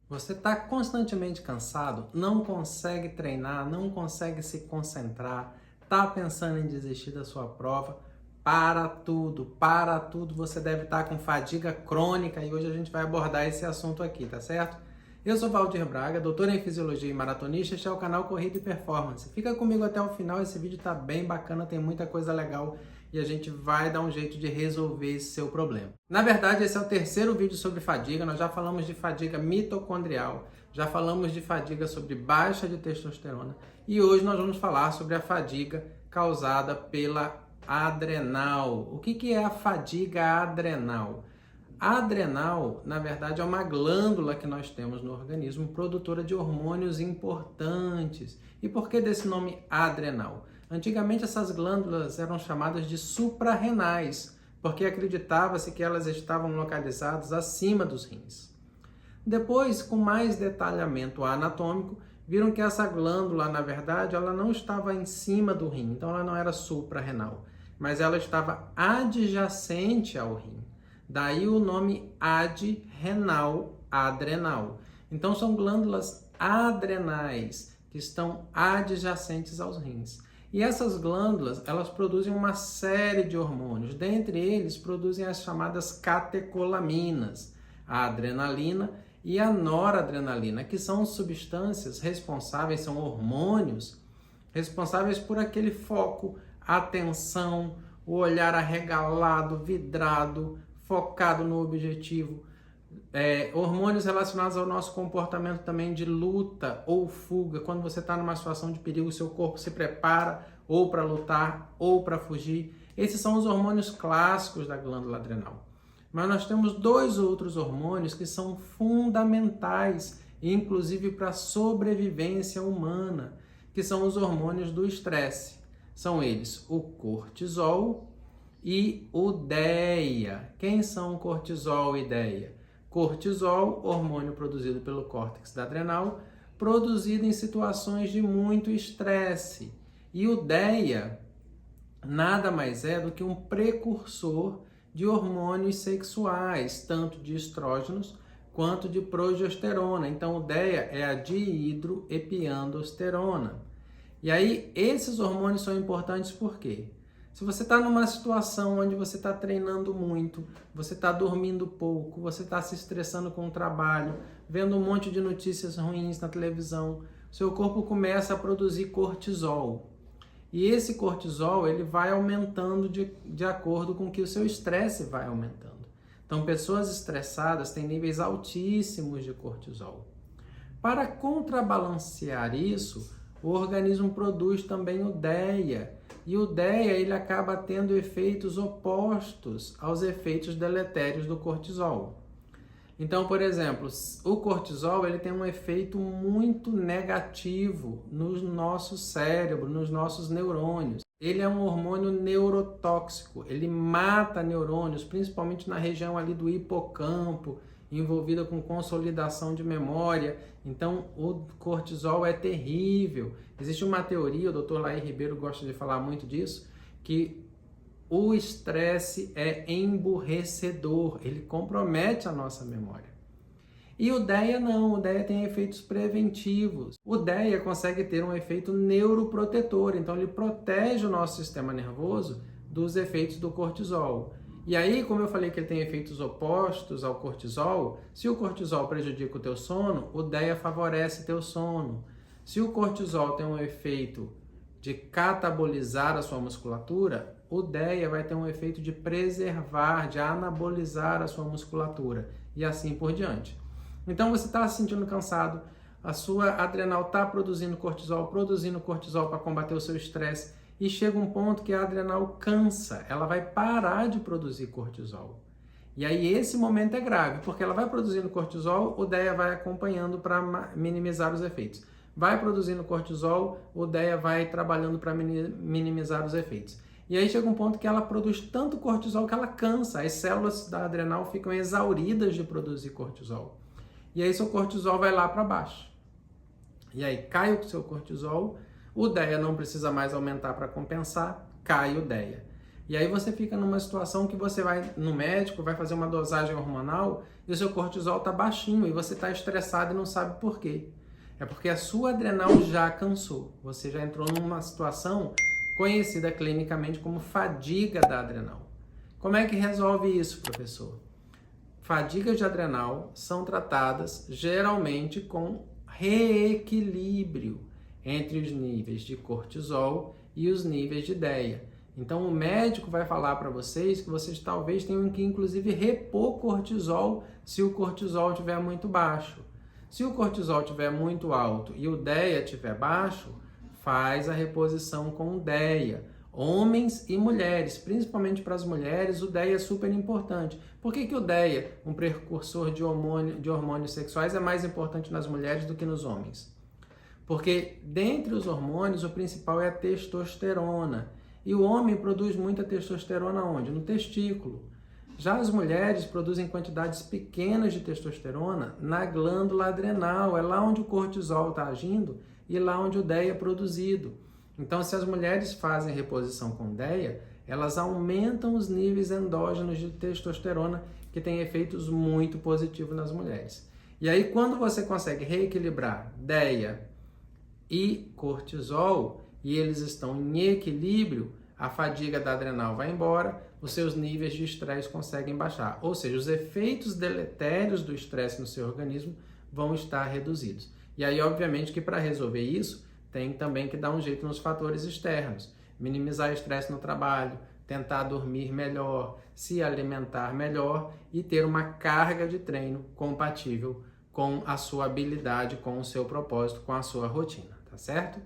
Você está constantemente cansado, não consegue treinar, não consegue se concentrar, está pensando em desistir da sua prova, para tudo, você deve estar com fadiga crônica e hoje a gente vai abordar esse assunto aqui, tá certo? Eu sou Valdir Braga, doutor em Fisiologia e maratonista, este é o canal Corrida e Performance. Fica comigo até o final, esse vídeo está bem bacana, tem muita coisa legal e a gente vai dar um jeito de resolver esse seu problema. Na verdade, esse é o terceiro vídeo sobre fadiga, nós já falamos de fadiga mitocondrial, já falamos de fadiga sobre baixa de testosterona e hoje nós vamos falar sobre a fadiga causada pela adrenal. O que é a fadiga adrenal? A adrenal, na verdade, é uma glândula que nós temos no organismo produtora de hormônios importantes. E por que desse nome adrenal? Antigamente essas glândulas eram chamadas de suprarrenais, porque acreditava-se que elas estavam localizadas acima dos rins. Depois, com mais detalhamento anatômico, viram que essa glândula, na verdade, ela não estava em cima do rim, então ela não era suprarrenal, mas ela estava adjacente ao rim. Daí o nome adrenal, adrenal. Então são glândulas adrenais que estão adjacentes aos rins. E essas glândulas, elas produzem uma série de hormônios. Dentre eles, produzem as chamadas catecolaminas, a adrenalina e a noradrenalina, que são substâncias responsáveis, são hormônios responsáveis por aquele foco, atenção, o olhar arregalado, vidrado, focado no objetivo. Hormônios relacionados ao nosso comportamento também de luta ou fuga. Quando você está numa situação de perigo, seu corpo se prepara ou para lutar ou para fugir. Esses são os hormônios clássicos da glândula adrenal. Mas nós temos dois outros hormônios que são fundamentais, inclusive para a sobrevivência humana, que são os hormônios do estresse. São eles o cortisol e o DEA. Quem são cortisol e DEA? Cortisol, hormônio produzido pelo córtex da adrenal, produzido em situações de muito estresse. E o DEA nada mais é do que um precursor de hormônios sexuais, tanto de estrógenos quanto de progesterona. Então o DEA é a dihidroepiandrosterona. E aí esses hormônios são importantes por quê? Se você está numa situação onde você está treinando muito, você está dormindo pouco, você está se estressando com o trabalho, vendo um monte de notícias ruins na televisão, seu corpo começa a produzir cortisol. E esse cortisol ele vai aumentando de acordo com que o seu estresse vai aumentando. Então, pessoas estressadas têm níveis altíssimos de cortisol. Para contrabalancear isso, o organismo produz também o DEA. E o DEA ele acaba tendo efeitos opostos aos efeitos deletérios do cortisol. Então, por exemplo, o cortisol ele tem um efeito muito negativo no nosso cérebro, nos nossos neurônios. Ele é um hormônio neurotóxico, ele mata neurônios, principalmente na região ali do hipocampo, envolvida com consolidação de memória. Então, o cortisol é terrível. Existe uma teoria, o Dr. Laí Ribeiro gosta de falar muito disso, que o estresse é emburrecedor, ele compromete a nossa memória. E o DEA não, o DEA tem efeitos preventivos. O DEA consegue ter um efeito neuroprotetor, então ele protege o nosso sistema nervoso dos efeitos do cortisol. E aí, como eu falei que ele tem efeitos opostos ao cortisol, se o cortisol prejudica o teu sono, o DEA favorece teu sono. Se o cortisol tem um efeito de catabolizar a sua musculatura, o DEA vai ter um efeito de preservar, de anabolizar a sua musculatura e assim por diante. Então você está se sentindo cansado, a sua adrenal está produzindo cortisol para combater o seu estresse e chega um ponto que a adrenal cansa, ela vai parar de produzir cortisol. E aí esse momento é grave, porque ela vai produzindo cortisol, o DEA vai acompanhando para minimizar os efeitos. Vai produzindo cortisol, o DEA vai trabalhando para minimizar os efeitos. E aí chega um ponto que ela produz tanto cortisol que ela cansa, as células da adrenal ficam exauridas de produzir cortisol. E aí seu cortisol vai lá para baixo. E aí cai o seu cortisol, o DEA não precisa mais aumentar para compensar, cai o DEA. E aí você fica numa situação que você vai no médico, vai fazer uma dosagem hormonal e o seu cortisol está baixinho e você está estressado e não sabe por quê. É porque a sua adrenal já cansou. Você já entrou numa situação conhecida clinicamente como fadiga da adrenal. Como é que resolve isso, professor? Fadigas de adrenal são tratadas geralmente com reequilíbrio entre os níveis de cortisol e os níveis de DHEA. Então o médico vai falar para vocês que vocês talvez tenham que inclusive repor cortisol se o cortisol estiver muito baixo. Se o cortisol estiver muito alto e o DHEA estiver baixo, faz a reposição com o DHEA. Homens e mulheres, principalmente para as mulheres, o DHEA é super importante. Por que o DHEA, um precursor de hormônios sexuais, é mais importante nas mulheres do que nos homens? Porque dentre os hormônios, o principal é a testosterona. E o homem produz muita testosterona onde? No testículo. Já as mulheres produzem quantidades pequenas de testosterona na glândula adrenal. É lá onde o cortisol está agindo e lá onde o DHEA é produzido. Então, se as mulheres fazem reposição com DHEA, elas aumentam os níveis endógenos de testosterona, que tem efeitos muito positivos nas mulheres. E aí, quando você consegue reequilibrar DHEA e cortisol, e eles estão em equilíbrio, a fadiga da adrenal vai embora, os seus níveis de estresse conseguem baixar. Ou seja, os efeitos deletérios do estresse no seu organismo vão estar reduzidos. E aí, obviamente, que para resolver isso, tem também que dar um jeito nos fatores externos. Minimizar o estresse no trabalho, tentar dormir melhor, se alimentar melhor e ter uma carga de treino compatível com a sua habilidade, com o seu propósito, com a sua rotina, tá certo?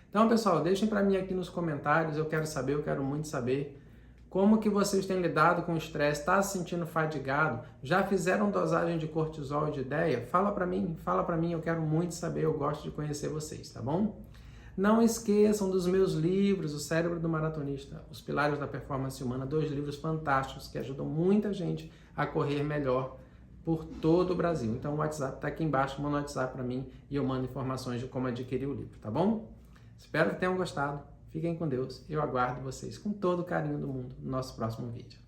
Então, pessoal, deixem para mim aqui nos comentários, eu quero muito saber como que vocês têm lidado com o estresse, está se sentindo fadigado, já fizeram dosagem de cortisol e de DHEA? Fala para mim, eu quero muito saber, eu gosto de conhecer vocês, tá bom? Não esqueçam dos meus livros, O Cérebro do Maratonista, Os Pilares da Performance Humana, 2 livros fantásticos que ajudam muita gente a correr melhor por todo o Brasil. Então o WhatsApp está aqui embaixo, manda um WhatsApp para mim e eu mando informações de como adquirir o livro, tá bom? Espero que tenham gostado. Fiquem com Deus. Eu aguardo vocês com todo o carinho do mundo no nosso próximo vídeo.